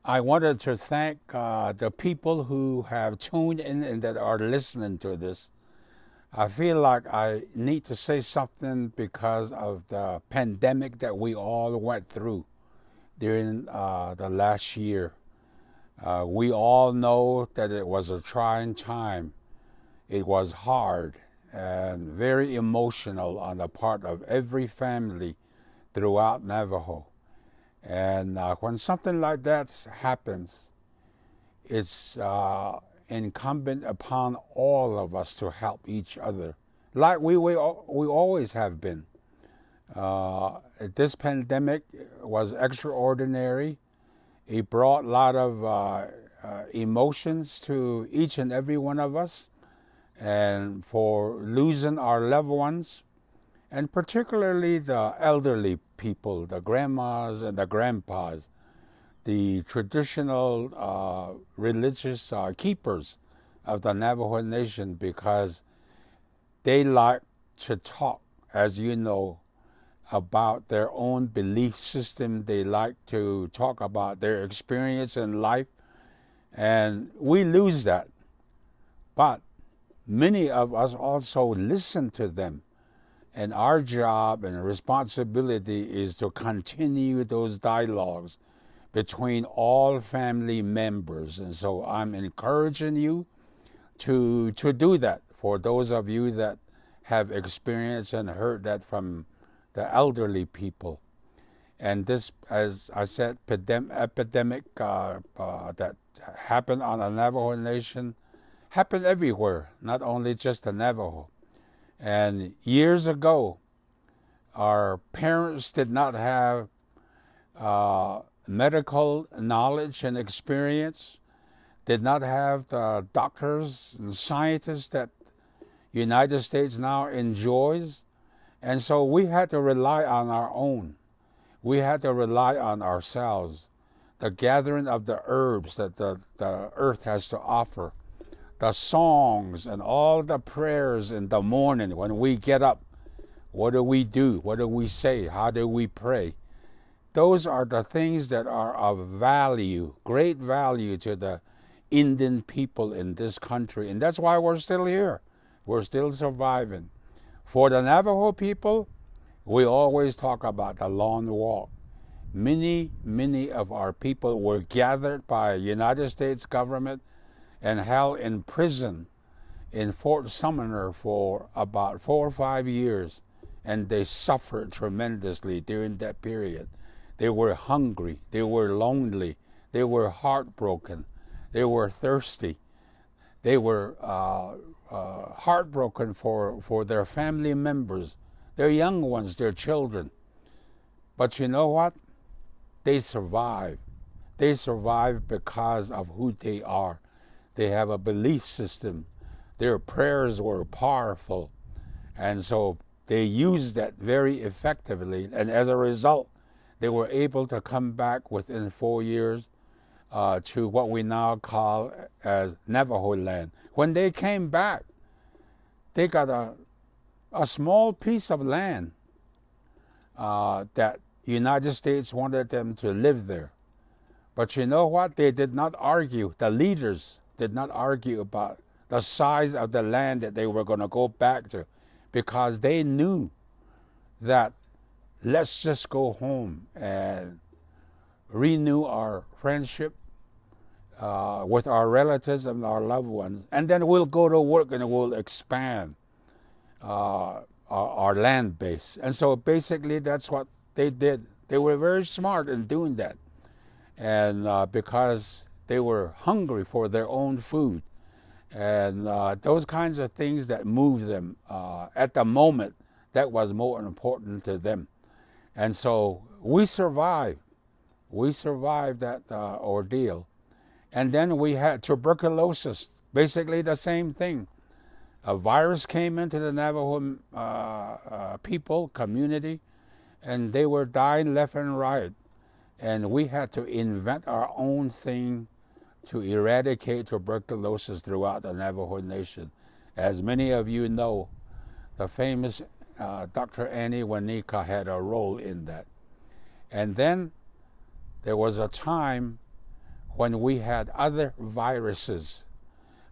I wanted to thank the people who have tuned in and that are listening to this. I feel like I need to say something because of the pandemic that we all went through during the last year. We all know that it was a trying time. It was hard and very emotional on the part of every family throughout Navajo. And when something like that happens, it's incumbent upon all of us to help each other, like we always have been. This pandemic was extraordinary. It brought a lot of emotions to each and every one of us, and for losing our loved ones, and particularly the elderly people, the grandmas and the grandpas, the traditional religious keepers of the Navajo Nation, because they like to talk, as you know, about their own belief system. They like to talk about their experience in life, and we lose that. But many of us also listen to them. And our job and responsibility is to continue those dialogues between all family members. And so I'm encouraging you to do that for those of you that have experienced and heard that from the elderly people. And this, as I said, epidemic that happened on the Navajo Nation happened everywhere, not only just the Navajo. And years ago, our parents did not have medical knowledge and experience, did not have the doctors and scientists that United States now enjoys. And so we had to rely on our own. We had to rely on ourselves. The gathering of the herbs that the earth has to offer, the songs and all the prayers in the morning when we get up. What do we do? What do we say? How do we pray? Those are the things that are of value, great value to the Indian people in this country. And that's why we're still here. We're still surviving. For the Navajo people, we always talk about the long walk. Many of our people were gathered by United States government and held in prison in Fort Sumner for about 4 or 5 years. And they suffered tremendously during that period. They were hungry, they were lonely, they were heartbroken, they were thirsty, they were heartbroken for their family members, their young ones, their children. But you know what? They survived. They survived because of who they are. They have a belief system. Their prayers were powerful. And so they used that very effectively. And as a result, they were able to come back within 4 years to what we now call as Navajo land. When they came back, they got a small piece of land that United States wanted them to live there. But you know what? They did not argue. The leaders did not argue about the size of the land that they were going to go back to, because they knew that let's just go home and renew our friendship with our relatives and our loved ones, and then we'll go to work and we'll expand our land base. And so basically that's what they did. They were very smart in doing that. And because they were hungry for their own food, and those kinds of things that moved them at the moment, that was more important to them. And so we survived. We survived that ordeal. And then we had tuberculosis, basically the same thing. A virus came into the Navajo people, community, and they were dying left and right. And we had to invent our own thing to eradicate tuberculosis throughout the Navajo Nation. As many of you know, the famous Dr. Annie Wanika had a role in that. And then there was a time when we had other viruses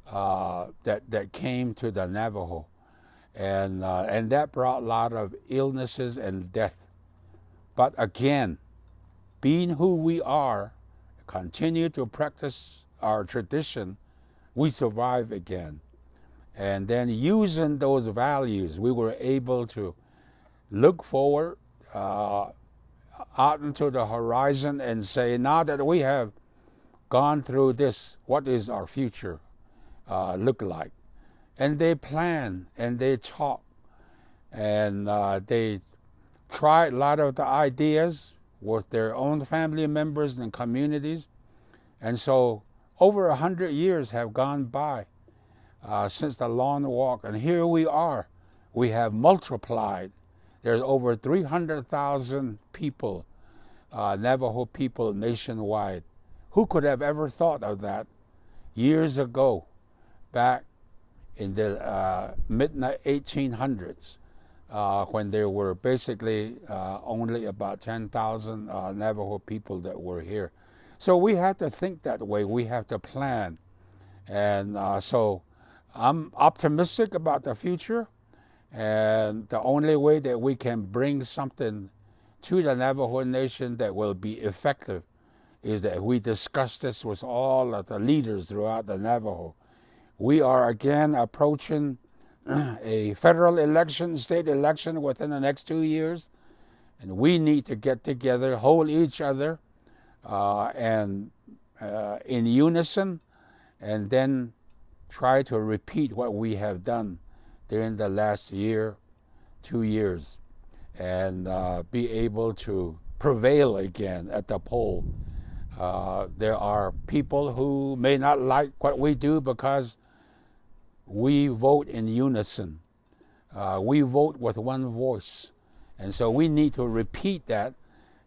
that came to the Navajo, and that brought a lot of illnesses and death. But again, being who we are, continue to practice our tradition, we survive again. And then using those values, we were able to look forward out into the horizon and say, now that we have gone through this, what is our future look like? And they plan and they talk and they try a lot of the ideas with their own family members and communities. And so over 100 years have gone by since the Long Walk, and here we are. We have multiplied. There's over 300,000 people, Navajo people nationwide. Who could have ever thought of that years ago, back in the mid-1800s, when there were basically only about 10,000 Navajo people that were here. So we have to think that way. We have to plan. And so I'm optimistic about the future. And the only way that we can bring something to the Navajo Nation that will be effective is that we discuss this with all of the leaders throughout the Navajo. We are again approaching a federal election, state election within the next 2 years. And we need to get together, hold each other, and in unison, and then try to repeat what we have done during the last year, 2 years, and be able to prevail again at the poll. There are people who may not like what we do because we vote in unison. We vote with one voice. And so we need to repeat that.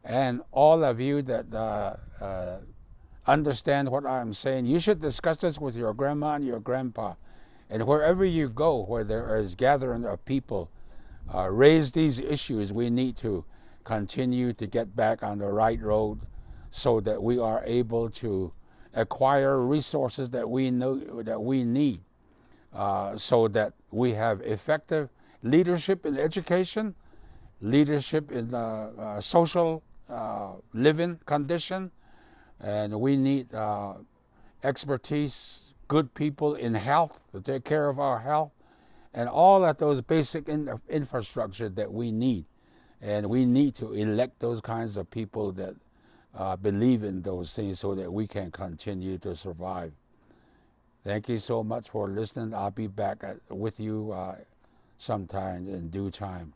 And all of you that understand what I'm saying, you should discuss this with your grandma and your grandpa. And wherever you go, where there is gathering of people, raise these issues. We need to continue to get back on the right road so that we are able to acquire resources that we know that we need, so that we have effective leadership in education, leadership in social living condition, and we need expertise, good people in health to take care of our health, and all of those basic infrastructure that we need. And we need to elect those kinds of people that believe in those things so that we can continue to survive. Thank you so much for listening. I'll be back with you sometime in due time.